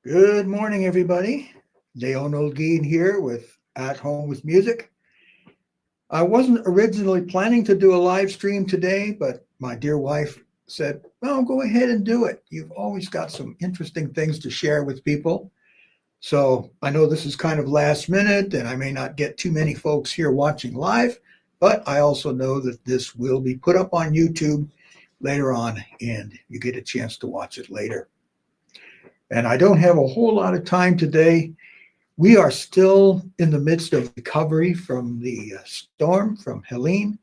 Good morning, everybody. Leon Olguin here with At Home with Music. I wasn't originally planning to do a live stream today, but my dear wife said, well, go ahead and do it. You've always got some interesting things to share with people. So I know this is kind of last minute and I may not get too many folks here watching live, but I also know that this will be put up on YouTube later on and you get a chance to watch it later. And I don't have a whole lot of time today. We are still in the midst of recovery from the storm from Helene.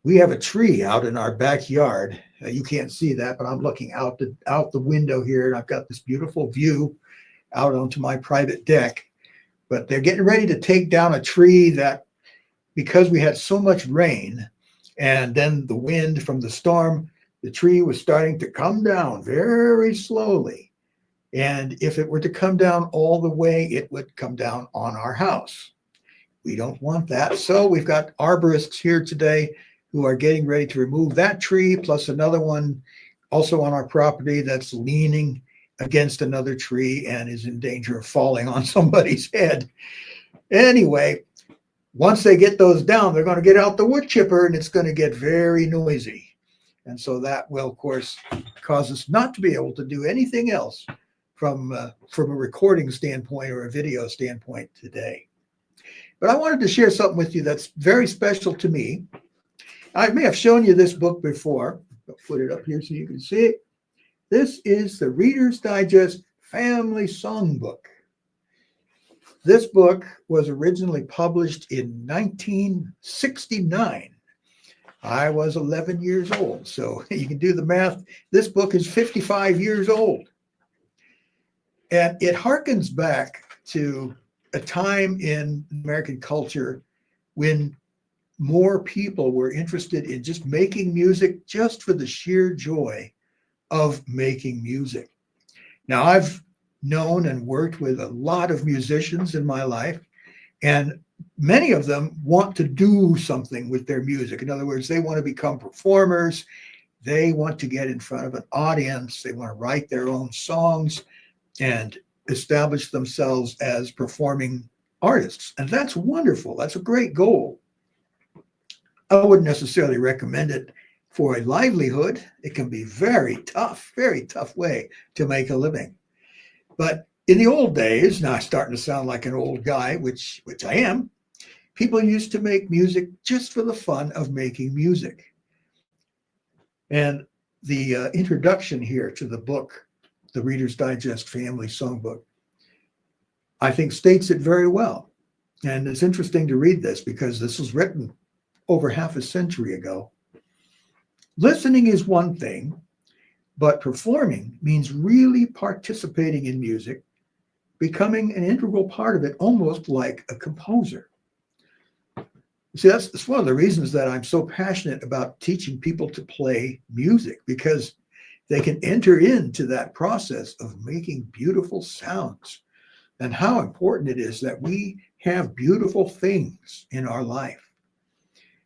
We have a tree out in our backyard. You can't see that, but I'm looking out the window here, and I've got this beautiful view out onto my private deck. But they're getting ready to take down a tree that, because we had so much rain and then the wind from the storm, the tree was starting to come down very slowly. And if it were to come down all the way, it would come down on our house. We don't want that. So we've got arborists here today who are getting ready to remove that tree, plus another one also on our property that's leaning against another tree and is in danger of falling on somebody's head. Anyway, once they get those down, they're going to get out the wood chipper and it's going to get very noisy. And so that will, of course, cause us not to be able to do anything else from a recording standpoint or a video standpoint today. But I wanted to share something with you that's very special to me. I may have shown you this book before. I'll put it up here so you can see it. This is the Reader's Digest Family Songbook. This book was originally published in 1969. I was 11 years old, so you can do the math. This book is 55 years old. And it harkens back to a time in American culture when more people were interested in just making music just for the sheer joy of making music. Now, I've known and worked with a lot of musicians in my life, and many of them want to do something with their music. In other words, they want to become performers. They want to get in front of an audience. They want to write their own songs and establish themselves as performing artists. And that's wonderful. That's a great goal. I wouldn't necessarily recommend it for a livelihood. It can be very tough way to make a living. But in the old days, now I'm starting to sound like an old guy, which I am, people used to make music just for the fun of making music. And the introduction here to the book, the Reader's Digest Family Songbook, I think states it very well. And it's interesting to read this because this was written over half a century ago. Listening is one thing, but performing means really participating in music, becoming an integral part of it, almost like a composer. See, that's one of the reasons that I'm so passionate about teaching people to play music, because they can enter into that process of making beautiful sounds, and how important it is that we have beautiful things in our life.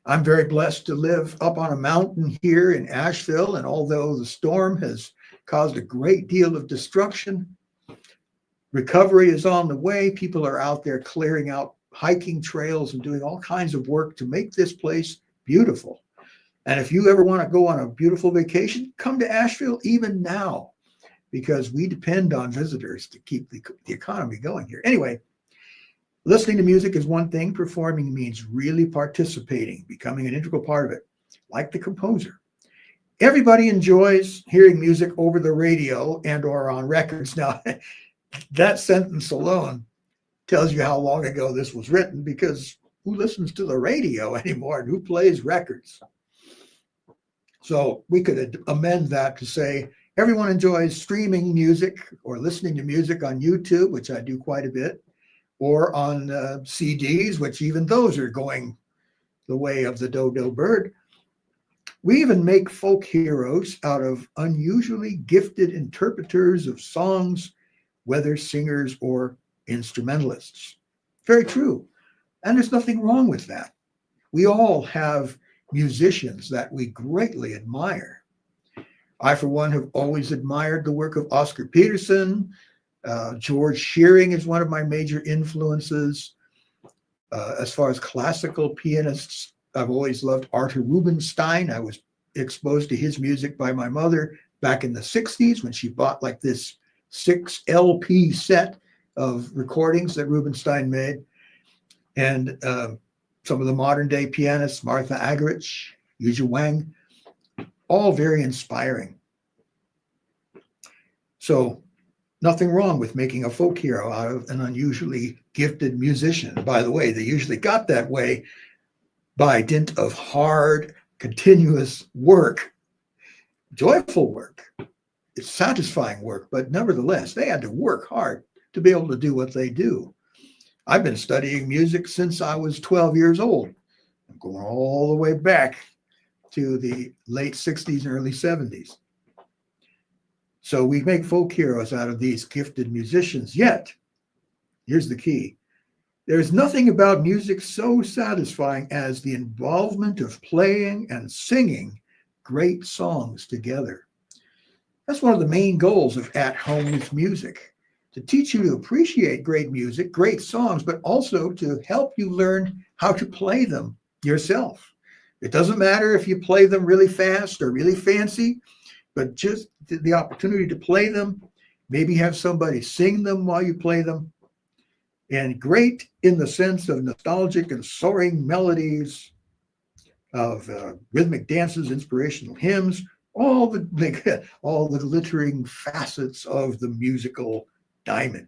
I'm very blessed to live up on a mountain here in Asheville, and although the storm has caused a great deal of destruction, recovery is on the way. People are out there clearing out hiking trails and doing all kinds of work to make this place beautiful. And if you ever want to go on a beautiful vacation, come to Asheville even now, because we depend on visitors to keep the economy going here. Anyway, listening to music is one thing. Performing means really participating, becoming an integral part of it, like the composer. Everybody enjoys hearing music over the radio and or on records. Now, that sentence alone tells you how long ago this was written, because who listens to the radio anymore and who plays records? So we could amend that to say everyone enjoys streaming music or listening to music on YouTube, which I do quite a bit, or on CDs, which even those are going the way of the dodo bird. We even make folk heroes out of unusually gifted interpreters of songs, whether singers or instrumentalists. Very true. And there's nothing wrong with that. We all have musicians that we greatly admire. I, for one, have always admired the work of Oscar Peterson, George Shearing is one of my major influences. As far as classical pianists, I've always loved Arthur Rubinstein. I was exposed to his music by my mother back in the 60s when she bought like this 6 LP set of recordings that Rubinstein made. And some of the modern day pianists, Martha Argerich, Yuja Wang, all very inspiring. So nothing wrong with making a folk hero out of an unusually gifted musician. By the way, they usually got that way by dint of hard, continuous work, joyful work. It's satisfying work, but nevertheless, they had to work hard to be able to do what they do. I've been studying music since I was 12 years old. I'm going all the way back to the late 60s and early 70s. So we make folk heroes out of these gifted musicians. Yet, here's the key. There's nothing about music so satisfying as the involvement of playing and singing great songs together. That's one of the main goals of At Home with Music, to teach you to appreciate great music, great songs, but also to help you learn how to play them yourself. It doesn't matter if you play them really fast or really fancy, but just the opportunity to play them, maybe have somebody sing them while you play them, and great in the sense of nostalgic and soaring melodies, of rhythmic dances, inspirational hymns, all the glittering facets of the musical diamond.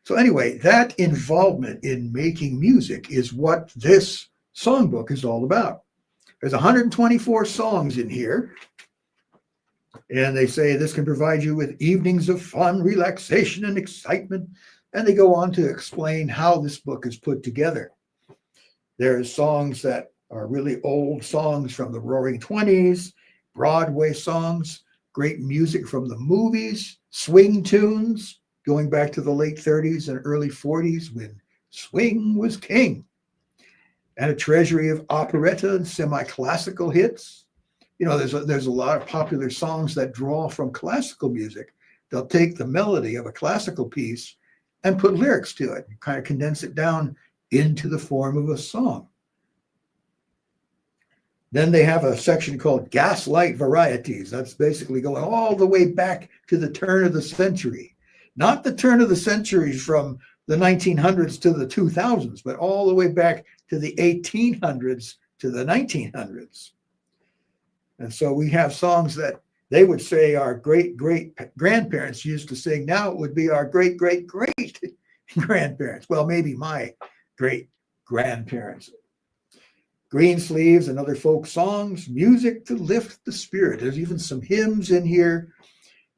So anyway, that involvement in making music is what this songbook is all about. There's 124 songs in here. And they say this can provide you with evenings of fun, relaxation, and excitement. And they go on to explain how this book is put together. There's songs that are really old songs from the Roaring '20s, Broadway songs, great music from the movies, swing tunes going back to the late 30s and early 40s when swing was king, and a treasury of operetta and semi-classical hits. You know, there's a lot of popular songs that draw from classical music. They'll take the melody of a classical piece and put lyrics to it, kind of condense it down into the form of a song. Then they have a section called Gaslight Varieties. That's basically going all the way back to the turn of the century. Not the turn of the century from the 1900s to the 2000s, but all the way back to the 1800s to the 1900s. And so we have songs that they would say our great-great-grandparents used to sing. Now it would be our great-great-great-grandparents. Well, maybe my great-grandparents. Greensleeves and other folk songs, music to lift the spirit. There's even some hymns in here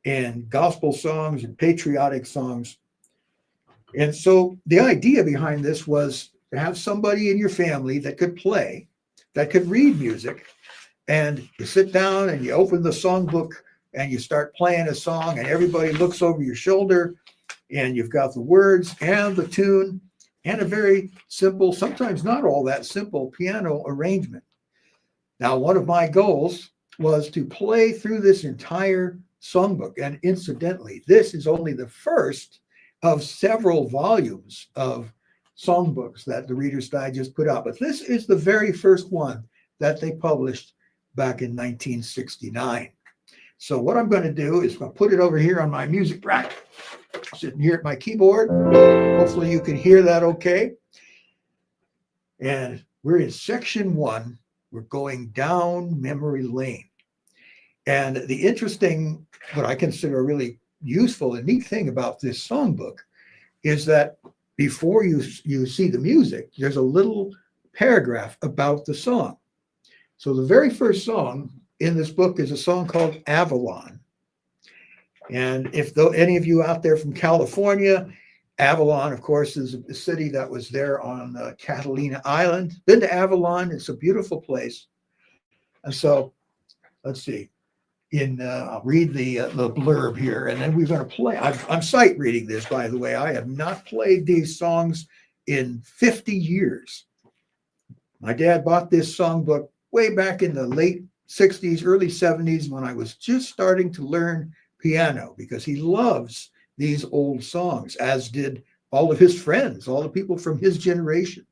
and gospel songs and patriotic songs. And so the idea behind this was to have somebody in your family that could play, that could read music, and you sit down and you open the songbook and you start playing a song and everybody looks over your shoulder and you've got the words and the tune and a very simple, sometimes not all that simple, piano arrangement. Now, one of my goals was to play through this entire songbook. And incidentally, this is only the first of several volumes of songbooks that the Reader's Digest put out. But this is the very first one that they published back in 1969. So what I'm going to do is I'll put it over here on my music rack, sitting here at my keyboard. Hopefully you can hear that okay. And we're in section 1. We're going down memory lane. And the interesting, what I consider a really useful and neat thing about this songbook is that before you see the music, there's a little paragraph about the song. So the very first song in this book is a song called Avalon. And if any of you out there from California, Avalon, of course, is a city that was there on Catalina Island. Been to Avalon, it's a beautiful place. And so, let's see, I'll read the blurb here, and then we're going to play. I'm sight reading this, by the way. I have not played these songs in 50 years. My dad bought this songbook way back in the late 60s, early 70s, when I was just starting to learn piano, because he loves these old songs, as did all of his friends, all the people from his generation.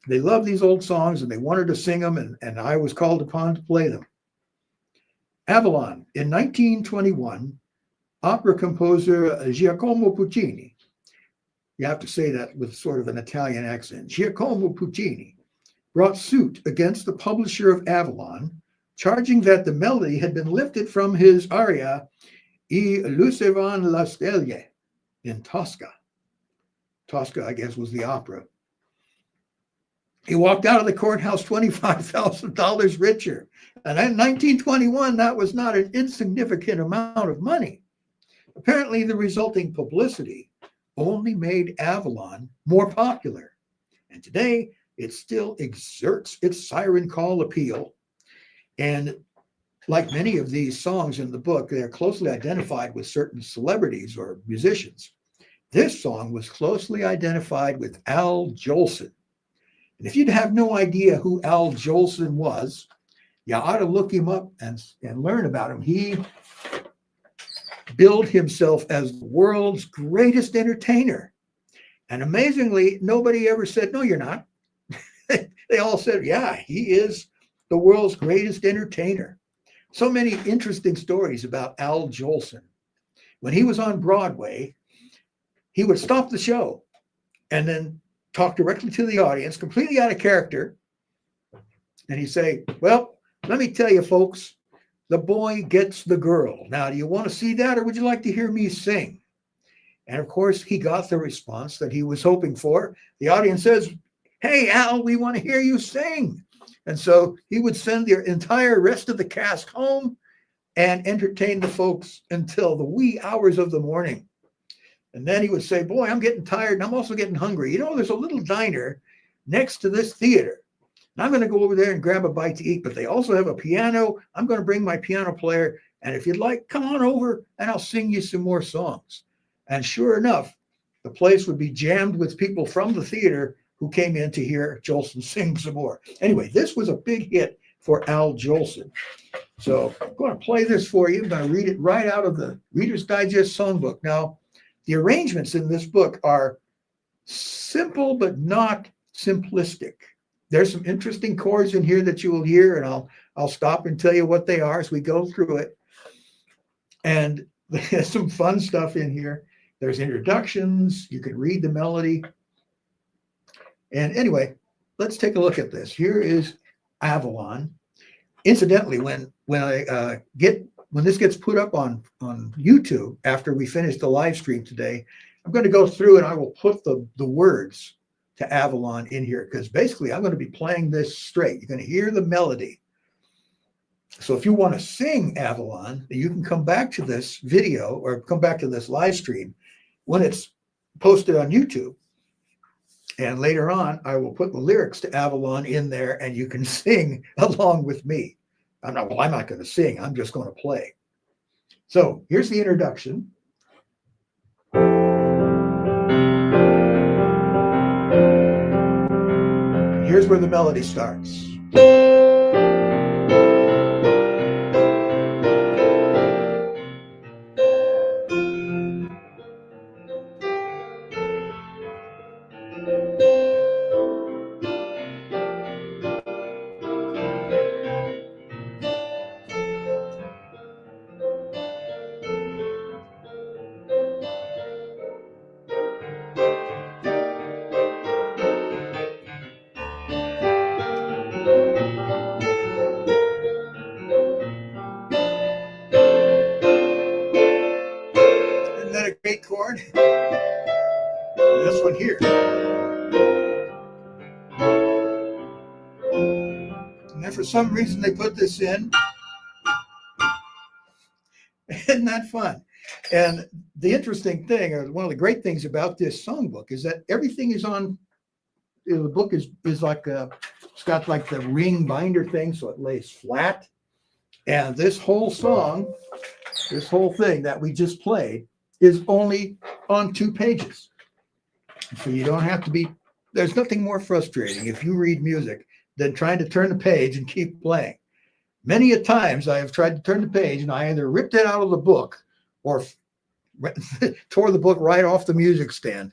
They loved these old songs and they wanted to sing them, and I was called upon to play them. Avalon. In 1921, opera composer Giacomo Puccini, you have to say that with sort of an Italian accent, Giacomo Puccini brought suit against the publisher of Avalon, charging that the melody had been lifted from his aria I lucevano le stelle in Tosca. Tosca, I guess, was the opera. He walked out of the courthouse $25,000 richer. And in 1921, that was not an insignificant amount of money. Apparently, the resulting publicity only made Avalon more popular. And today, it still exerts its siren call appeal. And like many of these songs in the book, they're closely identified with certain celebrities or musicians. This song was closely identified with Al Jolson. And if you'd have no idea who Al Jolson was, you ought to look him up and learn about him. He billed himself as the world's greatest entertainer. And amazingly, nobody ever said, no, you're not. They all said, yeah, he is the world's greatest entertainer. So many interesting stories about Al Jolson. When he was on Broadway, he would stop the show and then talk directly to the audience, completely out of character. And he'd say, well, let me tell you, folks, the boy gets the girl. Now, do you want to see that, or would you like to hear me sing? And of course, he got the response that he was hoping for. The audience says, hey, Al, we want to hear you sing. And so he would send the entire rest of the cast home and entertain the folks until the wee hours of the morning. And then he would say, boy, I'm getting tired and I'm also getting hungry. You know, there's a little diner next to this theater. And I'm going to go over there and grab a bite to eat, but they also have a piano. I'm going to bring my piano player. And if you'd like, come on over and I'll sing you some more songs. And sure enough, the place would be jammed with people from the theater who came in to hear Jolson sing some more. Anyway, this was a big hit for Al Jolson. So I'm going to play this for you. I'm going to read it right out of the Reader's Digest Songbook. Now, the arrangements in this book are simple, but not simplistic. There's some interesting chords in here that you will hear, and I'll stop and tell you what they are as we go through it. And there's some fun stuff in here. There's introductions. You can read the melody. And anyway, let's take a look at this. Here is Avalon. Incidentally, when this gets put up on YouTube after we finish the live stream today, I'm going to go through and I will put the words to Avalon in here, because basically I'm going to be playing this straight. You're going to hear the melody. So if you want to sing Avalon, you can come back to this video or come back to this live stream when it's posted on YouTube. And later on, I will put the lyrics to Avalon in there and you can sing along with me. I'm not going to sing. I'm just going to play. So here's the introduction. Here's where the melody starts. Chord. This one here. And then for some reason they put this in. Isn't that fun? And the interesting thing, or one of the great things about this songbook, is that everything is on, the book is like it's got like the ring binder thing, so it lays flat. And this whole song, this whole thing that we just played, is only on 2 pages. So you don't have to be, there's nothing more frustrating if you read music than trying to turn the page and keep playing. Many a times I have tried to turn the page and I either ripped it out of the book or tore the book right off the music stand.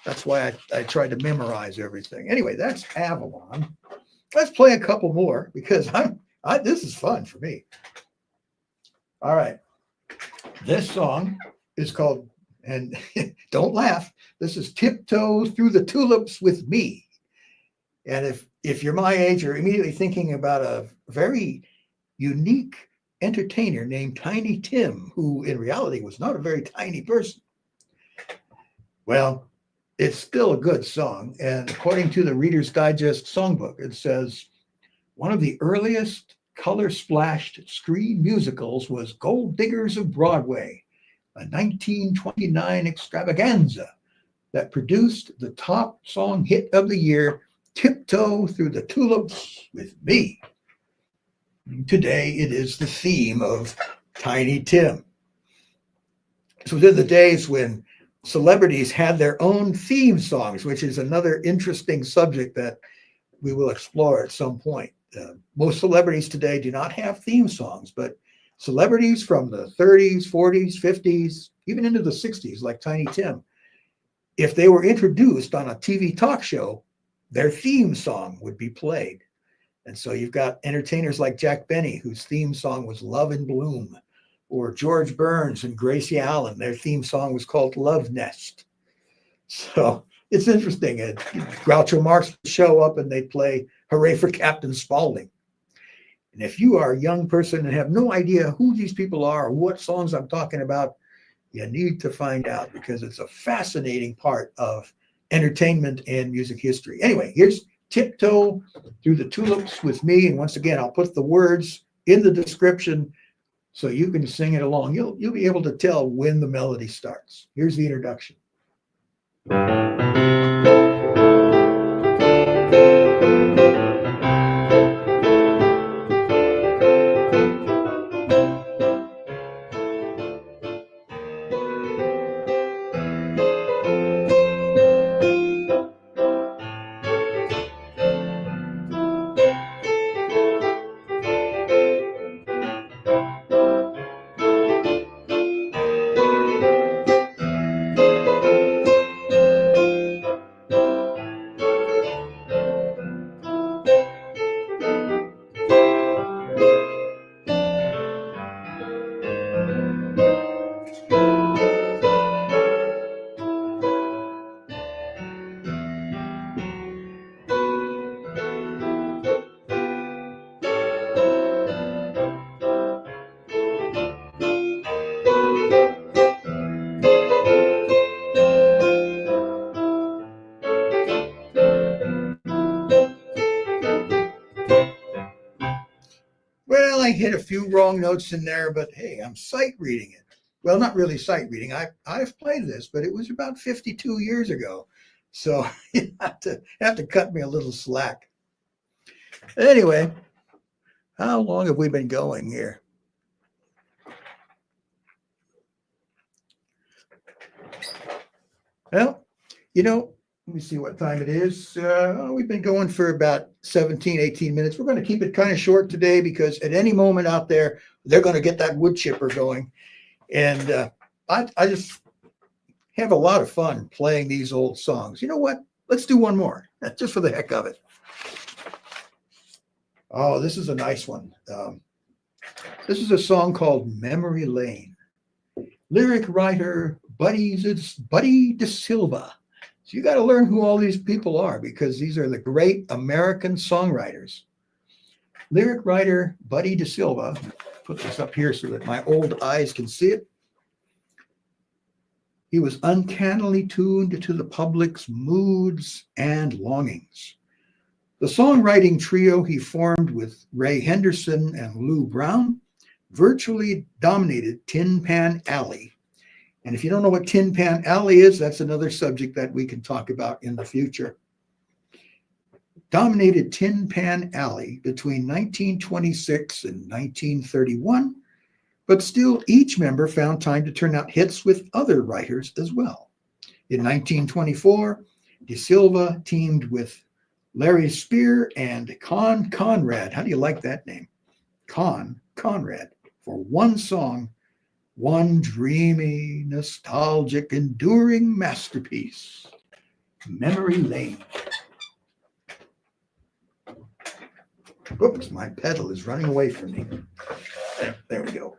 That's why I tried to memorize everything. Anyway, that's Avalon. Let's play a couple more because this is fun for me. All right. This song is called, and don't laugh, this is Tiptoe Through the Tulips with Me. And if you're my age, you're immediately thinking about a very unique entertainer named Tiny Tim, who in reality was not a very tiny person. Well, it's still a good song. And according to the Reader's Digest Songbook, it says, one of the earliest color-splashed screen musicals was Gold Diggers of Broadway, a 1929 extravaganza that produced the top song hit of the year, Tiptoe Through the Tulips with Me. Today, it is the theme of Tiny Tim. So within the days when celebrities had their own theme songs, which is another interesting subject that we will explore at some point. Most celebrities today do not have theme songs, but celebrities from the 30s, 40s, 50s, even into the 60s, like Tiny Tim, if they were introduced on a TV talk show, their theme song would be played. And so you've got entertainers like Jack Benny, whose theme song was Love in Bloom, or George Burns and Gracie Allen. Their theme song was called Love Nest. So it's interesting. Groucho Marx would show up and they'd play Hooray for Captain Spaulding. And if you are a young person and have no idea who these people are or what songs I'm talking about, you need to find out because it's a fascinating part of entertainment and music history. Anyway, here's Tiptoe Through the Tulips with Me. And once again, I'll put the words in the description so you can sing it along. You'll be able to tell when the melody starts. Here's the introduction. Well, I hit a few wrong notes in there, but hey, I'm sight reading it. Well, not really sight reading. I've played this, but it was about 52 years ago. So you have to cut me a little slack. Anyway, how long have we been going here? Well, let me see what time it is. We've been going for about 17, 18 minutes. We're going to keep it kind of short today because at any moment out there, they're going to get that wood chipper going. And I just have a lot of fun playing these old songs. You know what? Let's do one more, just for the heck of it. Oh, this is a nice one. This is a song called Memory Lane. Lyric writer Buddy De Silva. So you got to learn who all these people are because these are the great American songwriters. Lyric writer Buddy De Silva, put this up here so that my old eyes can see it. He was uncannily tuned to the public's moods and longings. The songwriting trio he formed with Ray Henderson and Lou Brown virtually dominated Tin Pan Alley. And if you don't know what Tin Pan Alley is, that's another subject that we can talk about in the future. Dominated Tin Pan Alley between 1926 and 1931, but still each member found time to turn out hits with other writers as well. In 1924, De Silva teamed with Larry Spear and Con Conrad. How do you like that name? Conrad, for one song, one dreamy, nostalgic, enduring masterpiece. Memory Lane. Oops, my pedal is running away from me. There we go.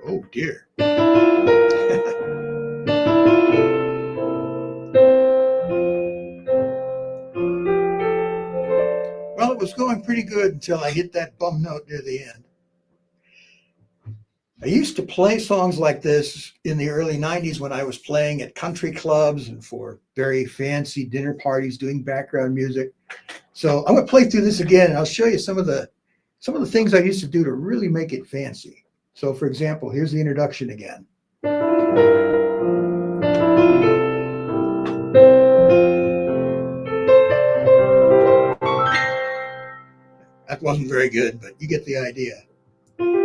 Oh dear. Well, it was going pretty good until I hit that bum note near the end. I used to play songs like this in the early 90s when I was playing at country clubs and for very fancy dinner parties doing background music. So I'm going to play through this again, and I'll show you some of the things I used to do to really make it fancy. So for example, here's the introduction again. That wasn't very good, but you get the idea. Kind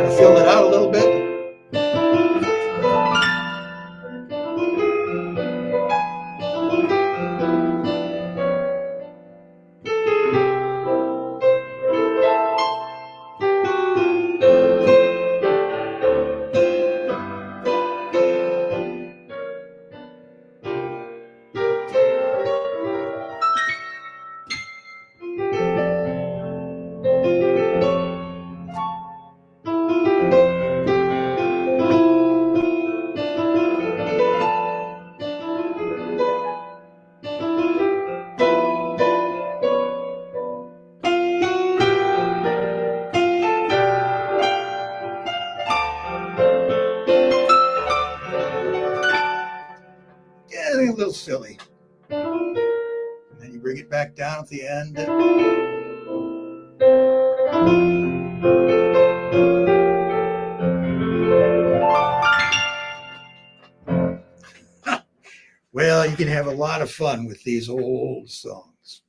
of fill it out a little bit. Yeah, a little silly. And then you bring it back down at the end. Well, you can have a lot of fun with these old songs.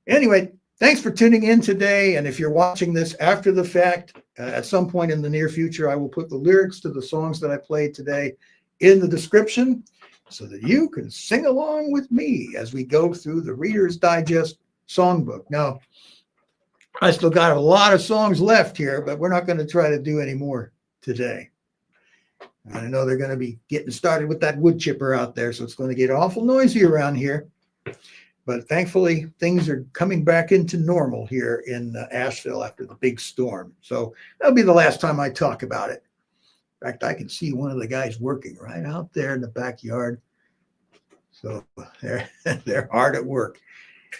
Anyway, thanks for tuning in today. And if you're watching this after the fact, at some point in the near future, I will put the lyrics to the songs that I played today in the description so that you can sing along with me as we go through the Reader's Digest Songbook. Now, I still got a lot of songs left here, but we're not going to try to do any more today. I know they're going to be getting started with that wood chipper out there, so it's going to get awful noisy around here. But thankfully, things are coming back into normal here in Asheville after the big storm. So that'll be the last time I talk about it. In fact, I can see one of the guys working right out there in the backyard. So they're hard at work.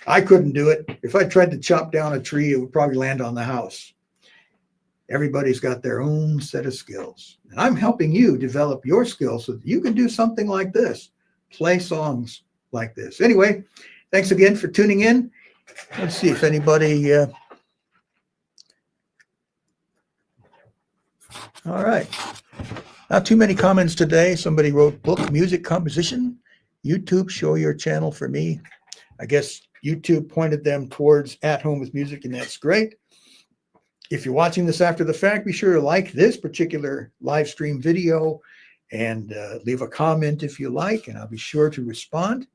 I couldn't do it. If I tried to chop down a tree, it would probably land on the house. Everybody's got their own set of skills. And I'm helping you develop your skills so that you can do something like this, play songs like this. Anyway, thanks again for tuning in. Let's see if anybody... All right. Not too many comments today. Somebody wrote book, music composition, YouTube, show your channel for me. I guess YouTube pointed them towards At Home with Music, and that's great. If you're watching this after the fact, be sure to like this particular live stream video and leave a comment if you like, and I'll be sure to respond.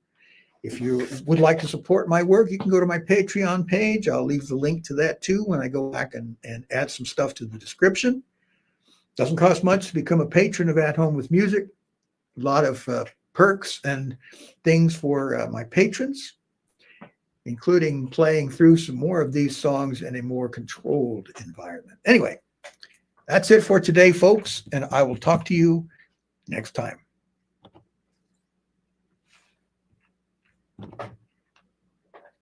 If you would like to support my work, you can go to my Patreon page. I'll leave the link to that too when I go back and add some stuff to the description. Doesn't cost much to become a patron of At Home with Music. A lot of perks and things for my patrons, including playing through some more of these songs in a more controlled environment. Anyway, that's it for today, folks, and I will talk to you next time.